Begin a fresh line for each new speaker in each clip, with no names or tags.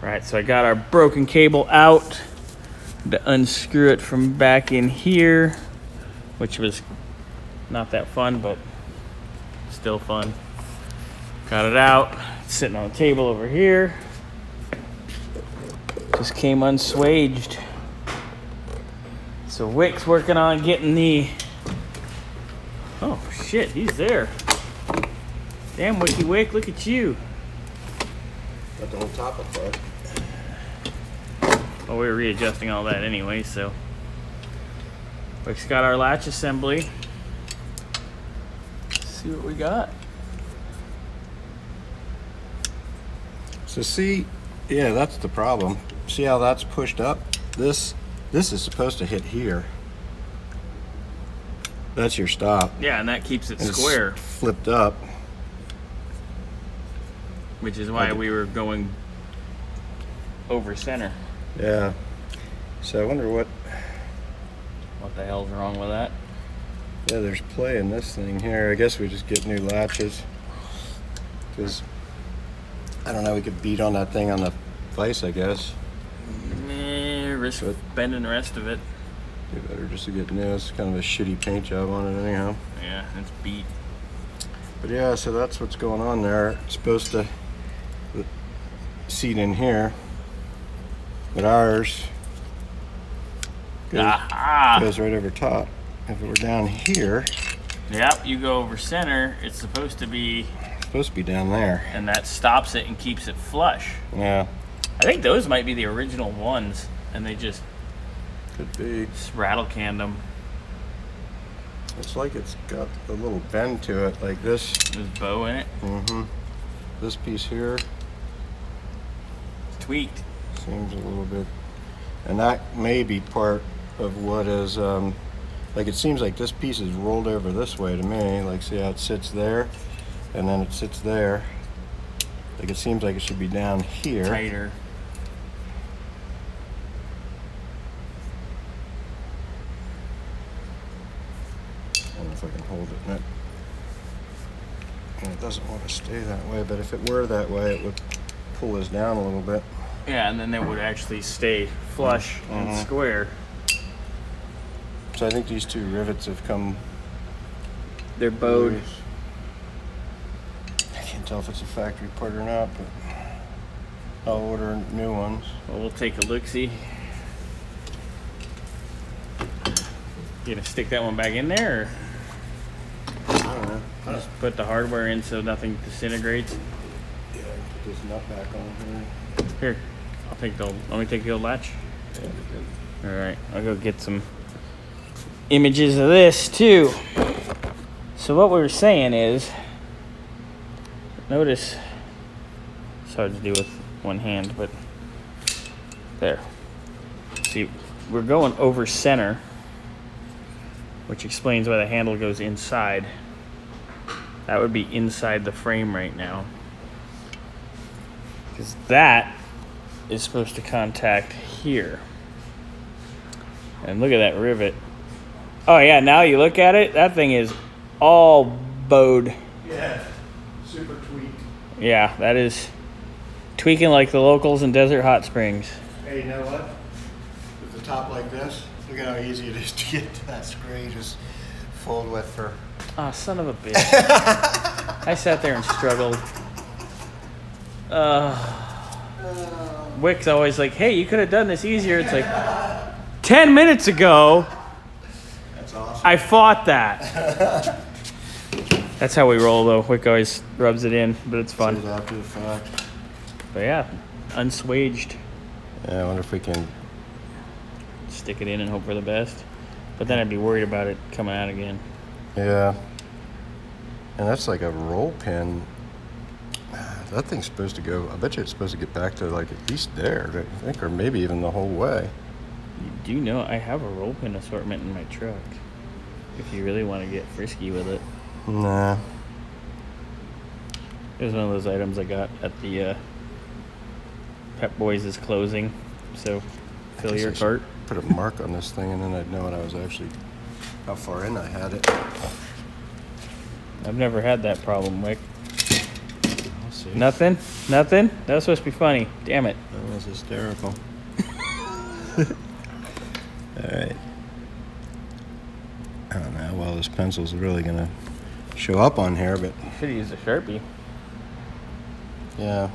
Right, so I got our broken cable out to unscrew it from back in here, which was not that fun, but still fun. Got it out, it's sitting on the table over here. Just came unswaged. So Wick's working on getting the, oh shit, he's there. Damn, Wicky Wick, look at you.
Got the whole top apart.
Well, we were readjusting all that anyway, so. Wick's got our latch assembly. Let's see what we got.
So see, yeah, that's the problem. See how that's pushed up? This is supposed to hit here. That's your stop.
Yeah, and that keeps it
And
square.
It's flipped up.
Which is why we were going over center.
Yeah. So I wonder what
the hell's wrong with that?
Yeah, there's play in this thing here. I guess we just get new latches. Because, I don't know, we could beat on that thing on the vise, I guess.
Risk bending the rest of it.
You better just to get new. It's kind of a shitty paint job on it anyhow.
Yeah, it's beat.
But yeah, so that's what's going on there. It's supposed to seat in here. But ours goes right over top. If it were down here,
yep, you go over center, it's supposed to be
down there.
And that stops it and keeps it flush.
Yeah.
I think those might be the original ones, and they just
could be
rattle canned them.
It's like it's got a little bend to it, like this.
There's bow in it.
Mm-hmm. This piece here
tweaked.
Seems a little bit, and that may be part of what is, like it seems like this piece is rolled over this way to me. Like see how it sits there, and then it sits there. Like it seems like it should be down here.
Tighter.
I don't know if I can hold it. And it doesn't want to stay that way, but if it were that way, it would pull this down a little bit.
Yeah, and then it would actually stay flush and square.
So I think these two rivets have come.
They're bowed.
Loose. I can't tell if it's a factory part or not, but I'll order new ones.
Well, we'll take a look-see. You gonna stick that one back in there, or?
I don't know.
Just put the hardware in so nothing disintegrates.
Yeah, put this nut back on here.
Here, I'll take the old, let me take the old latch.
Yeah,
all right, I'll go get some images of this too. So what we were saying is, notice, it's hard to do with one hand, but there. See, we're going over center, which explains why the handle goes inside. That would be inside the frame right now, because that is supposed to contact here. And look at that rivet. Oh yeah, now you look at it, that thing is all bowed.
Yeah, super tweaked.
Yeah, that is tweaking like the locals in Desert Hot Springs.
Hey, you know what? With the top like this, look at how easy it is to get to that screw. Just fold with her.
Ah, son of a bitch. I sat there and struggled. Wick's always like, hey, you could have done this easier. It's like, 10 minutes ago,
That's awesome.
I fought that. That's how we roll, though. Wick always rubs it in, but it's fun.
Sit after the fact.
But yeah, unswaged.
Yeah, I wonder if we can.
Stick it in and hope for the best. But then I'd be worried about it coming out again.
Yeah. And that's like a roll pin. That thing's supposed to go, I bet you it's supposed to get back to like at least there, I think, or maybe even the whole way.
You do know I have a roll pin assortment in my truck. If you really want to get frisky with it.
Nah.
It was one of those items I got at the Pep Boys' closing. So fill your cart.
Put a mark on this thing and then I'd know what I was actually, how far in I had it.
I've never had that problem, Wick.
I'll See?
Nothing? Nothing? That was supposed to be funny. Damn it.
That was hysterical. Alright. I don't know how well this pencil's really gonna show up on here, but
Should have used a Sharpie.
yeah.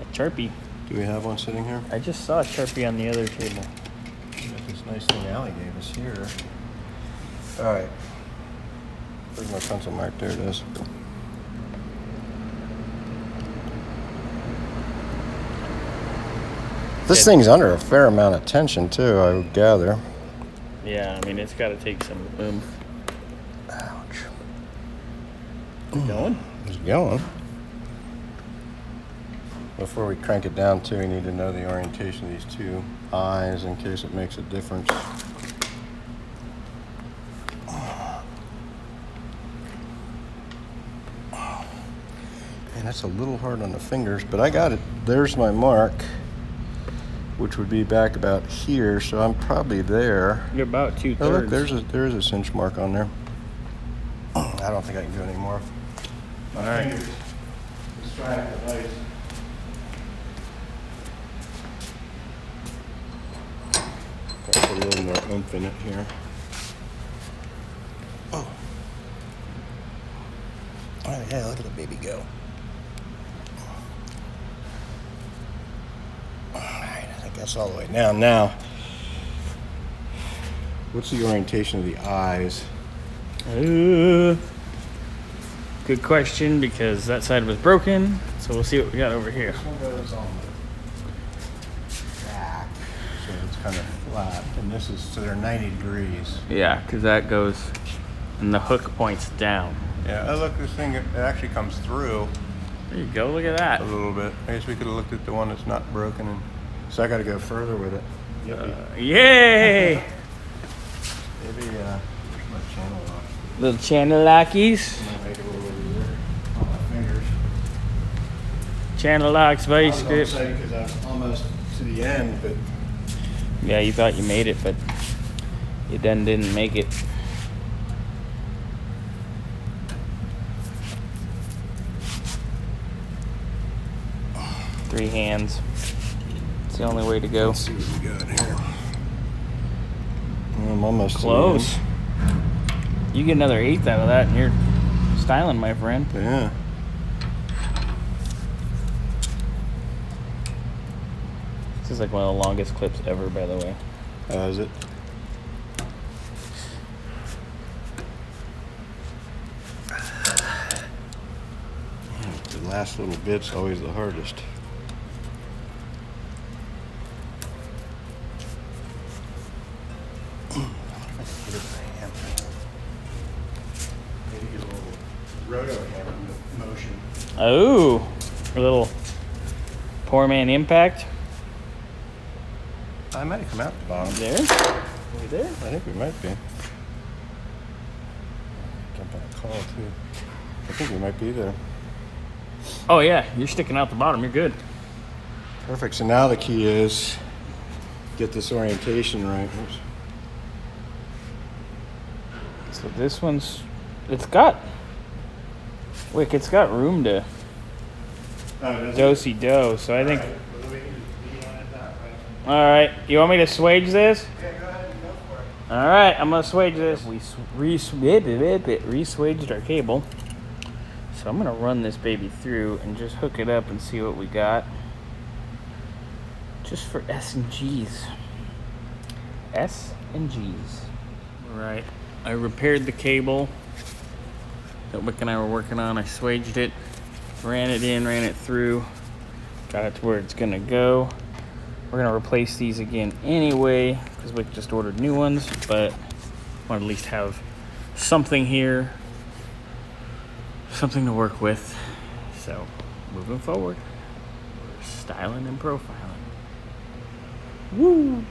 A Sharpie.
Do we have one sitting here?
I just saw a Sharpie on the other table.
Got this nice thing Allie gave us here. Alright. Where's my pencil mark? There it is. This thing's under a fair amount of tension too, I would gather.
Yeah, I mean, it's got to take some oomph.
Ouch.
Going?
It's going. Before we crank it down too, we need to know the orientation of these two eyes in case it makes a difference. And that's a little hard on the fingers, but I got it. There's my mark, which would be back about here, so I'm probably there.
You're about 2/3.
Oh, look, there's a cinch mark on there. I don't think I can do any more.
All right.
Let's try it with ice. Put a little more oomph in it here. Oh. Oh yeah, look at the baby go. Alright, I think that's all the way down. Now, what's the orientation of the eyes?
Good question, because that side was broken. So we'll see what we got over here.
This one goes on the back, so it's kind of flat, and this is, so they're 90 degrees.
Yeah, because that goes, and the hook points down.
Yeah, oh look, this thing, it actually comes through
There you go. Look at that.
a little bit. I guess we could have looked at the one that's not broken, and so I got to go further with it.
Yay!
Maybe, where's my channel lock?
Little channel lockies.
Might make it a little easier on my fingers.
Channel locks, vice grips.
Because I was almost to the end, but
Yeah, you thought you made it, but you then didn't make it. Three hands. It's the only way to go.
let's see what we got here. I'm almost
Close.
to
You get another 1/8 out of that, and you're styling, my friend.
the end. Yeah.
This is like one of the longest clips ever, by the way.
Is it? The last little bit's always the hardest. Maybe get a little roto hammer motion.
Oh, a little poor man impact.
I might have come out the bottom.
There. We there?
I think we might be. Jump on a call too. I think we might be there.
Oh yeah, you're sticking out the bottom. You're good.
Perfect. So now the key is get this orientation right. Oops.
So this one's, it's got room to do-si do. So I think. All right, you want me to swage this?
Yeah, go ahead and go for it.
All right, I'm gonna swage this. We re-swaged our cable, so I'm gonna run this baby through and just hook it up and see what we got. Just for S and G's. S and G's. All right, I repaired the cable that Wick and I were working on. I swaged it, ran it in, ran it through, got it to where it's gonna go. We're gonna replace these again anyway, because we just ordered new ones, but I want to at least have something here, something to work with. So, moving forward, we're styling and profiling. Woo!